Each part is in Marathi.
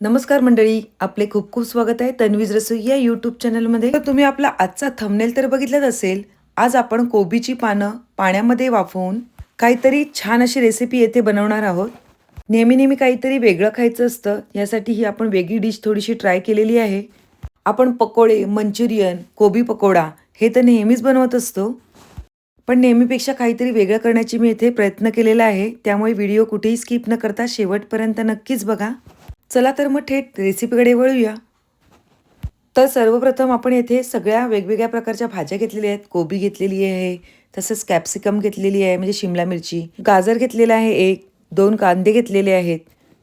नमस्कार मंडळी, आपले खूप खूप स्वागत आहे तन्वीज रसोई या यूट्यूब चॅनलमध्ये. तर तुम्ही आपला आजचा थंबनेल तर बघितलाच असेल. आज आपण कोबीची पानं पाण्यामध्ये वाफवून काहीतरी छान अशी रेसिपी येथे बनवणार आहोत. नेहमी नेहमी काहीतरी वेगळं खायचं असतं, यासाठी ही आपण वेगळी डिश थोडीशी ट्राय केलेली आहे. आपण पकोडे, मंचुरियन, कोबी पकोडा हे तर नेहमीच बनवत असतो, पण नेहमीपेक्षा काहीतरी वेगळं करण्याची मी इथे प्रयत्न केलेला आहे. त्यामुळे व्हिडिओ कुठेही स्किप न करता शेवटपर्यंत नक्कीच बघा. चला तर मग थेट रेसिपीकडे वळूया. तर सर्वप्रथम आपण येथे सगळ्या वेगवेगळ्या प्रकारच्या भाज्या घेतलेल्या आहेत. कोबी घेतलेली आहे, तसंच कॅप्सिकम घेतलेली आहे म्हणजे शिमला मिरची, गाजर घेतलेला आहे, 1-2 कांदे घेतलेले आहेत,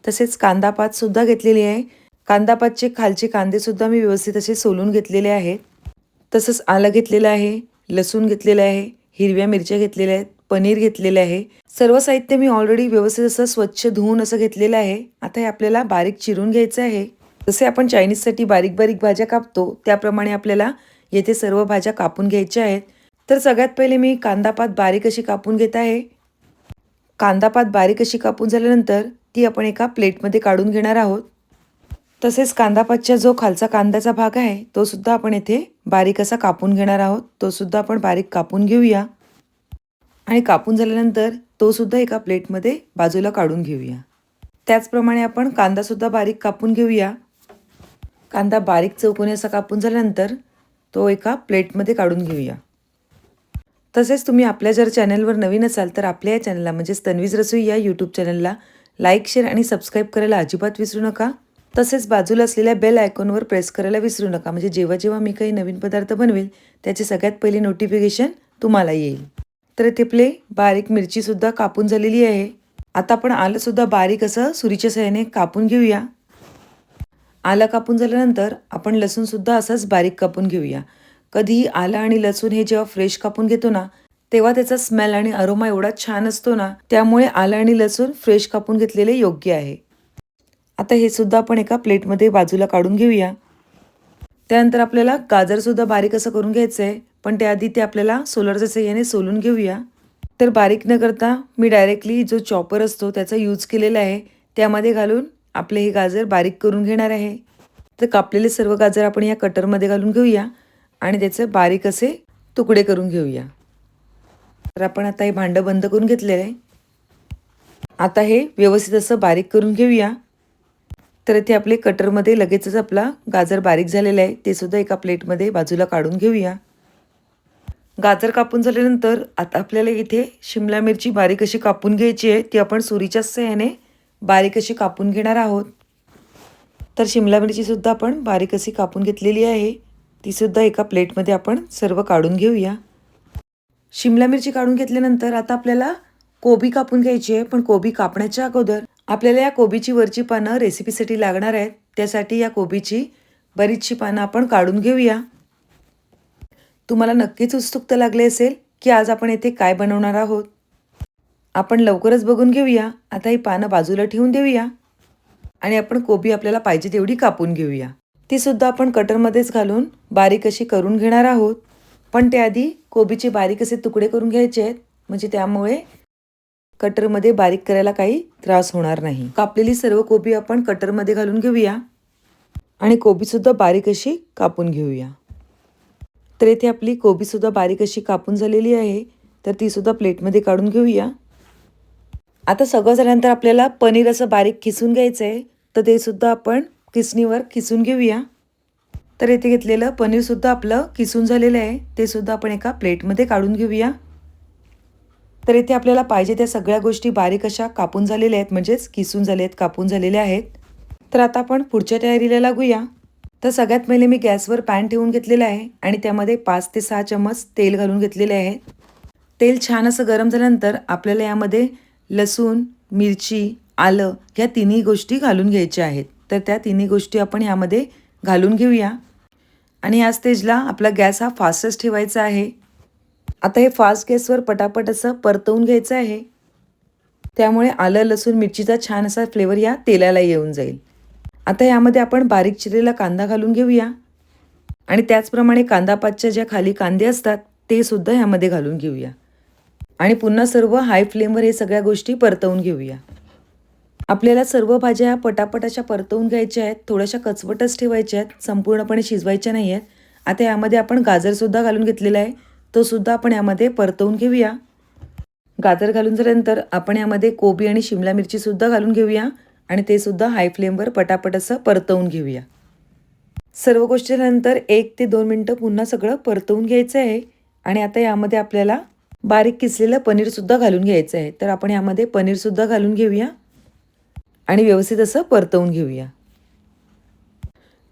तसेच कांदापातसुद्धा घेतलेली आहे. कांदापातचे खालचे कांदेसुद्धा मी व्यवस्थित असे सोलून घेतलेले आहेत. तसंच आलं घेतलेलं आहे, लसूण घेतलेलं आहे, हिरव्या मिरच्या घेतलेल्या आहेत, पनीर घेतलेलं आहे. सर्व साहित्य मी ऑलरेडी व्यवस्थित असं स्वच्छ धुवून असं घेतलेलं आहे. आता हे आपल्याला बारीक चिरून घ्यायचं आहे. जसे आपण चायनीजसाठी बारीक बारीक भाज्या कापतो त्याप्रमाणे आपल्याला येथे सर्व भाज्या कापून घ्यायच्या आहेत. तर सगळ्यात पहिले मी कांदापात बारीक अशी कापून घेत आहे. कांदापात बारीक अशी कापून झाल्यानंतर ती आपण एका प्लेटमध्ये काढून घेणार आहोत. तसेच कांदापातच्या जो खालचा कांद्याचा भाग आहे तो सुद्धा आपण येथे बारीक असा कापून घेणार आहोत. तो सुद्धा आपण बारीक कापून घेऊया आणि कापून झाल्यानंतर तो सुद्धा एका प्लेटमध्ये बाजूला काढून घेऊया. त्याचप्रमाणे आपण कांदासुद्धा बारीक कापून घेऊया. कांदा बारीक चौकोनी असा कापून झाल्यानंतर तो एका प्लेटमध्ये काढून घेऊया. तसेच तुम्ही आपल्या जर चॅनलवर नवीन असाल तर आपल्या या चॅनलला म्हणजेच तन्वीज रसोई या यूट्यूब चॅनलला लाईक, शेअर आणि सबस्क्राईब करायला अजिबात विसरू नका. तसेच बाजूला असलेल्या बेल आयकॉनवर प्रेस करायला विसरू नका, म्हणजे जेव्हा जेव्हा मी काही नवीन पदार्थ बनवेल त्याचे सगळ्यात पहिले नोटिफिकेशन तुम्हाला येईल. तर इथे आपले बारीक मिरचीसुद्धा कापून झालेली आहे. आता आपण आलंसुद्धा बारीक असं सुरीच्या साहाय्याने कापून घेऊया. आलं कापून झाल्यानंतर आपण लसूणसुद्धा असंच बारीक कापून घेऊया. कधीही आलं आणि लसूण हे जेव्हा फ्रेश कापून घेतो ना, तेव्हा त्याचा स्मेल आणि अरोमा एवढा छान असतो ना, त्यामुळे आलं आणि लसूण फ्रेश कापून घेतलेले योग्य आहे. आता हे सुद्धा आपण एका प्लेटमध्ये बाजूला काढून घेऊया. त्यानंतर आपल्याला गाजरसुद्धा बारीक असं करून घ्यायचं आहे, पण त्याआधी ते आपल्याला सोलरच्या साहाय्याने सोलून घेऊया. तर बारीक न करता मी डायरेक्टली जो चॉपर असतो त्याचा यूज केलेला आहे, त्यामध्ये घालून आपले हे गाजर बारीक करून घेणार आहे. तर कापलेले सर्व गाजर आपण या कटरमध्ये घालून घेऊया आणि त्याचे बारीक असे तुकडे करून घेऊया. तर आपण आता हे भांडं बंद करून घेतलेलं आहे. आता हे व्यवस्थित असं बारीक करून घेऊया. तर इथे आपले कटरमध्ये लगेचच आपला गाजर बारीक झालेला आहे, ते सुद्धा एका प्लेटमध्ये बाजूला काढून घेऊया. गाजर कापून झाल्यानंतर आता आपल्याला इथे शिमला मिरची बारीक अशी कापून घ्यायची आहे. ती आपण सुरीच्या साहाय्याने बारीक अशी कापून घेणार आहोत. तर शिमला मिरचीसुद्धा आपण बारीक अशी कापून घेतलेली आहे. तीसुद्धा एका प्लेटमध्ये आपण सर्व काढून घेऊया. शिमला मिरची काढून घेतल्यानंतर आता आपल्याला कोबी कापून घ्यायची आहे, पण कोबी कापण्याच्या अगोदर आपल्याला या कोबीची वरची पानं रेसिपीसाठी लागणार आहेत. त्यासाठी या कोबीची बरीचशी पानं आपण काढून घेऊया. तुम्हाला नक्कीच उत्सुकता लागली असेल की आज आपण येथे काय बनवणार आहोत. आपण लवकरच बघून घेऊया. आता ही पानं बाजूला ठेवून देऊया आणि आपण कोबी आपल्याला पाहिजे तेवढी कापून घेऊया. ती सुद्धा आपण कटरमध्येच घालून बारीक अशी करून घेणार आहोत. पण त्याआधी कोबीचे बारीक असे तुकडे करून घ्यायचे आहेत, म्हणजे त्यामुळे कटरमध्ये बारीक करायला काही त्रास होणार नाही. कापलेली सर्व कोबी आपण कटरमध्ये घालून घेऊया आणि कोबीसुद्धा बारीक अशी कापून घेऊया. तर इथे आपली कोबीसुद्धा बारीक अशी कापून झालेली आहे, तर तीसुद्धा प्लेटमध्ये काढून घेऊया. आता सगळं झाल्यानंतर आपल्याला पनीर असं बारीक खिसून घ्यायचं आहे, तर ते सुद्धा आपण खिसणीवर खिसून घेऊया. तर इथे घेतलेलं पनीरसुद्धा आपलं खिसून झालेलं आहे, ते सुद्धा आपण एका प्लेटमध्ये काढून घेऊया. तर इथे आपल्याला पाहिजे त्या सगळ्या गोष्टी बारीक अशा कापून झालेल्या आहेत, म्हणजेच किसून झाले आहेत, कापून झालेल्या आहेत. तर आता आपण पुढच्या तयारीला लागूया. तर सगळ्यात पहिले मी गॅसवर पॅन ठेवून घेतलेलं आहे आणि त्यामध्ये 5 ते 6 चम्मच तेल घालून घेतलेले आहे. तेल छान असं गरम झाल्यानंतर आपल्याला यामध्ये लसूण, मिरची, आलं ह्या तिन्ही गोष्टी घालून घ्यायच्या आहेत. तर त्या तिन्ही गोष्टी आपण यामध्ये घालून घेऊया आणि या स्टेजला आपला गॅस हा फास्टच ठेवायचा आहे. आता हे फास्ट गॅसवर पटापट असं परतवून घ्यायचं आहे, त्यामुळे आलं, लसूण, मिरचीचा छान असा फ्लेवर या तेलाला येऊन जाईल. आता यामध्ये आपण बारीक चिरलेला कांदा घालून घेऊया आणि त्याचप्रमाणे कांदापातच्या ज्या खाली कांदे असतात ते सुद्धा यामध्ये घालून घेऊया आणि पुन्हा सर्व हाय फ्लेमवर हे सगळ्या गोष्टी परतवून घेऊया. आपल्याला सर्व भाज्या पटापट अशा परतवून घ्यायच्या आहेत. थोड्याशा कचवटच ठेवायच्या आहेत, संपूर्णपणे शिजवायच्या नाही आहेत. आता यामध्ये आपण गाजरसुद्धा घालून घेतलेला आहे, तो सुद्धा आपण यामध्ये परतवून घेऊया. गाजर घालून झाल्यानंतर आपण यामध्ये कोबी आणि शिमला मिरचीसुद्धा घालून घेऊया आणि ते सुद्धा हाय फ्लेमवर पटापट असं परतवून घेऊया. सर्व गोष्टी झाल्यानंतर 1 ते 2 मिनटं पुन्हा सगळं परतवून घ्यायचं आहे. आणि आता यामध्ये आपल्याला बारीक किसलेलं पनीरसुद्धा घालून घ्यायचं आहे. तर आपण यामध्ये पनीरसुद्धा घालून घेऊया आणि व्यवस्थित असं परतवून घेऊया.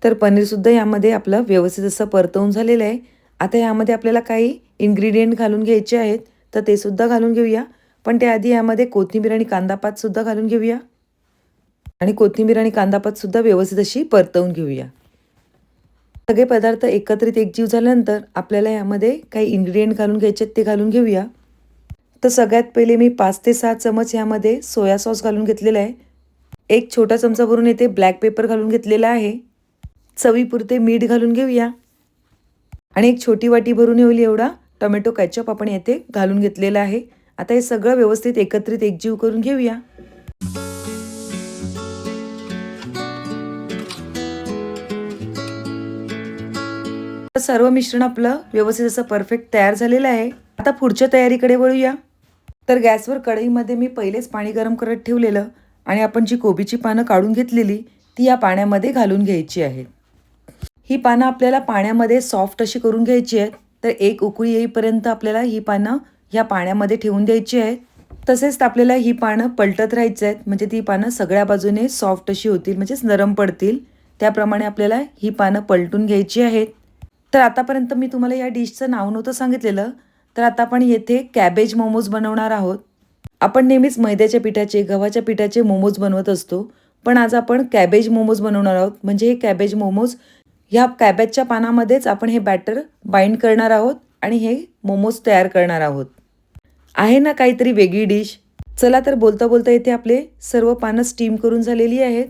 तर पनीरसुद्धा यामध्ये आपलं व्यवस्थित असं परतवून झालेलं आहे. आता यामध्ये आपल्याला काही इन्ग्रेडियंट घालून घ्यायचे आहेत, तर ते सुद्धा घालून घेऊया. पण त्याआधी यामध्ये कोथिंबीर आणि कांदापातसुद्धा घालून घेऊया आणि कोथिंबीर आणि कांदापातसुद्धा व्यवस्थित अशी परतवून घेऊया. सगळे पदार्थ एकत्रित एकजीव झाल्यानंतर आपल्याला यामध्ये काही इन्ग्रेडियंट घालून घ्यायचे ते घालून घेऊया. तर सगळ्यात पहिले मी 5 ते 6 चमच यामध्ये सोया सॉस घालून घेतलेला आहे. एक छोटा चमचा भरून येथे ब्लॅक पेपर घालून घेतलेला आहे. चवीपुरते मीठ घालून घेऊया आणि एक छोटी वाटी भरून येईल एवढा टोमॅटो केचप आपण येथे घालून घेतलेला आहे. आता हे सगळं व्यवस्थित एकत्रित एकजीव करून घेऊया. सर्व मिश्रण आपलं व्यवस्थित असं परफेक्ट तयार झालेलं आहे. आता पुढच्या तयारीकडे वळूया. तर गॅसवर कढईमध्ये मी पहिलेच पाणी गरम करत ठेवलेलं आणि आपण जी कोबीची पानं काढून घेतलेली ती या पाण्यामध्ये घालून घ्यायची आहेत. ही पानं आपल्याला पाण्यामध्ये सॉफ्ट अशी करून घ्यायची आहेत. तर एक उकळी येईपर्यंत आपल्याला ही पानं ह्या पाण्यामध्ये ठेवून द्यायची आहेत. तसेच आपल्याला ही पानं पलटत राहायचं आहेत, म्हणजे ती पानं सगळ्या बाजूने सॉफ्ट अशी होतील, म्हणजेच नरम पडतील. त्याप्रमाणे आपल्याला ही पानं पलटून घ्यायची आहेत. तर आतापर्यंत मी तुम्हाला या डिशचं नाव नव्हतं सांगितलेलं. तर आता आपण येथे कॅबेज मोमोज बनवणार आहोत. आपण नेहमीच मैद्याच्या पिठाचे, गव्हाच्या पिठाचे मोमोज बनवत असतो, पण आज आपण कॅबेज मोमोज बनवणार आहोत. म्हणजे हे कॅबेज मोमोज ह्या कॅबेजच्या पानामध्येच आपण हे बॅटर बाइंड करणार आहोत आणि हे मोमोज तयार करणार आहोत. आहे ना काहीतरी वेगळी डिश. चला तर बोलता बोलता इथे आपले सर्व पानं स्टीम करून झालेली आहेत.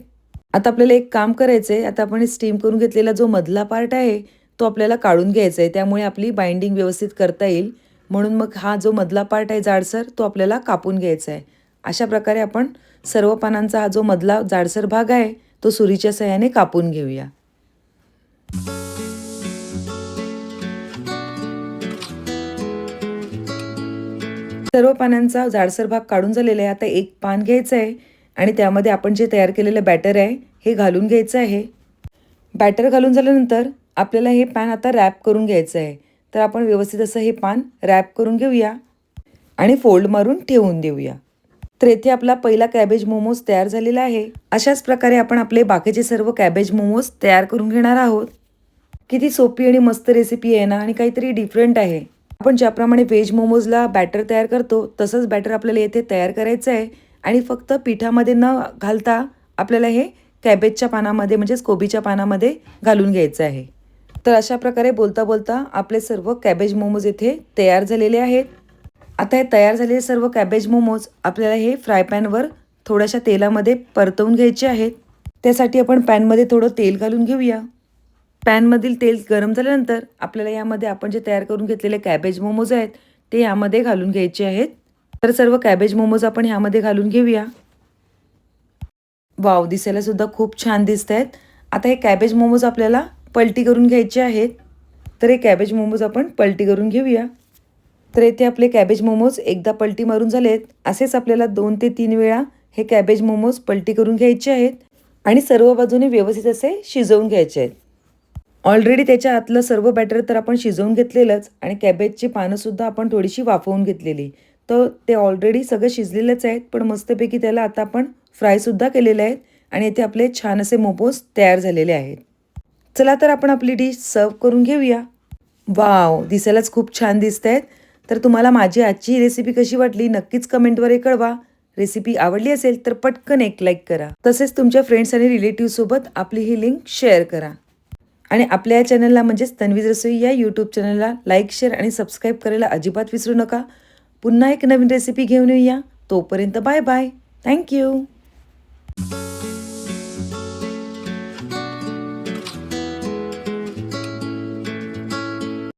आता आपल्याला एक काम करायचं आहे. आता आपण स्टीम करून घेतलेला जो मधला पार्ट आहे तो आपल्याला काढून घ्यायचा आहे. त्यामुळे आपली बाइंडिंग व्यवस्थित करता येईल. म्हणून मग हा जो मधला पार्ट आहे जाडसर तो आपल्याला कापून घ्यायचा आहे. अशा प्रकारे आपण सर्व पानांचा हा जो मधला जाडसर भाग आहे तो सुरीच्या सहाय्याने कापून घेऊया. सर्व पानांचा जाडसर भाग काढून झालेला आहे. आता एक पान घ्यायचं आहे आणि त्यामध्ये आपण जे तयार केलेलं बॅटर आहे हे घालून घ्यायचं आहे. बॅटर घालून झाल्यानंतर आपल्याला हे पॅन आता रॅप करून घ्यायचं आहे. तर आपण व्यवस्थित असं हे पान रॅप करून घेऊया आणि फोल्ड मारून ठेवून देऊया. तर येथे आपला पहिला कॅबेज मोमोज तयार झालेला आहे. अशाच प्रकारे आपण आपले बाकीचे सर्व कॅबेज मोमोज तयार करून घेणार आहोत. किती सोपी आणि मस्त रेसिपी आहे ना, आणि काहीतरी डिफरंट आहे. आपण ज्याप्रमाणे व्हेज मोमोजला बॅटर तयार करतो तसंच बॅटर आपल्याला येथे तयार करायचं आहे आणि फक्त पिठामध्ये न घालता आपल्याला हे कॅबेजच्या पानामध्ये म्हणजेच कोबीच्या पानामध्ये घालून घ्यायचं आहे. तर अशा प्रकारे बोलता बोलता आपले सर्व कॅबेज मोमोज येथे तयार झालेले आहेत. आता हे तयार झालेले सर्व कॅबेज मोमोज आपल्याला हे फ्राय पॅनवर थोड्याशा तेलामध्ये परतवून घ्यायचे आहेत. त्यासाठी आपण पॅनमध्ये थोडं तेल घालून घेऊया. पॅनमधील तेल गरम झाल्यानंतर आपल्याला यामध्ये आपण जे तयार करून घेतलेले कॅबेज मोमोज आहेत ते यामध्ये घालून घ्यायचे आहेत. तर सर्व कॅबेज मोमोज आपण यामध्ये घालून घेऊया. वाव, दिसायला सुद्धा खूप छान दिसत आहेत. आता हे कॅबेज मोमोज आपल्याला पलटी करून घ्यायचे आहेत. तर हे कॅबेज मोमोज आपण पलटी करून घेऊया. तर येथे आपले कॅबेज मोमोज एकदा पलटी मारून झालेत. असेच आपल्याला 2 ते 3 वेळा हे कॅबेज मोमोज पलटी करून घ्यायचे आहेत आणि सर्व बाजूने व्यवस्थित असे शिजवून घ्यायचे आहेत. ऑलरेडी त्याच्या आतलं सर्व बॅटर तर आपण शिजवून घेतलेलंच आणि कॅबेजची पानंसुद्धा आपण थोडीशी वाफवून घेतलेली. तर ते ऑलरेडी सगळं शिजलेलंच आहेत, पण मस्तपैकी त्याला आता आपण फ्रायसुद्धा केलेले आहेत आणि इथे आपले छान असे मोमोज तयार झालेले आहेत. चला तर आपण आपली डिश सर्व करून घेऊया. वाव, दिसायलाच खूप छान दिसत आहेत. तर तुम्हाला माझी आजची ही रेसिपी कशी वाटली नक्कीच कमेंटवर कळवा. रेसिपी आवडली असेल तर पटकन एक लाईक करा. तसेच तुमच्या फ्रेंड्स आणि रिलेटिव्हसोबत आपली ही लिंक शेअर करा. आणि आपल्या या चॅनलला म्हणजेच तन्वीज रसोई या यूट्यूब चॅनलला लाईक, शेअर आणि सबस्क्राईब करायला अजिबात विसरू नका. पुन्हा एक नवीन रेसिपी घेऊन येऊया. तोपर्यंत बाय बाय. थँक्यू.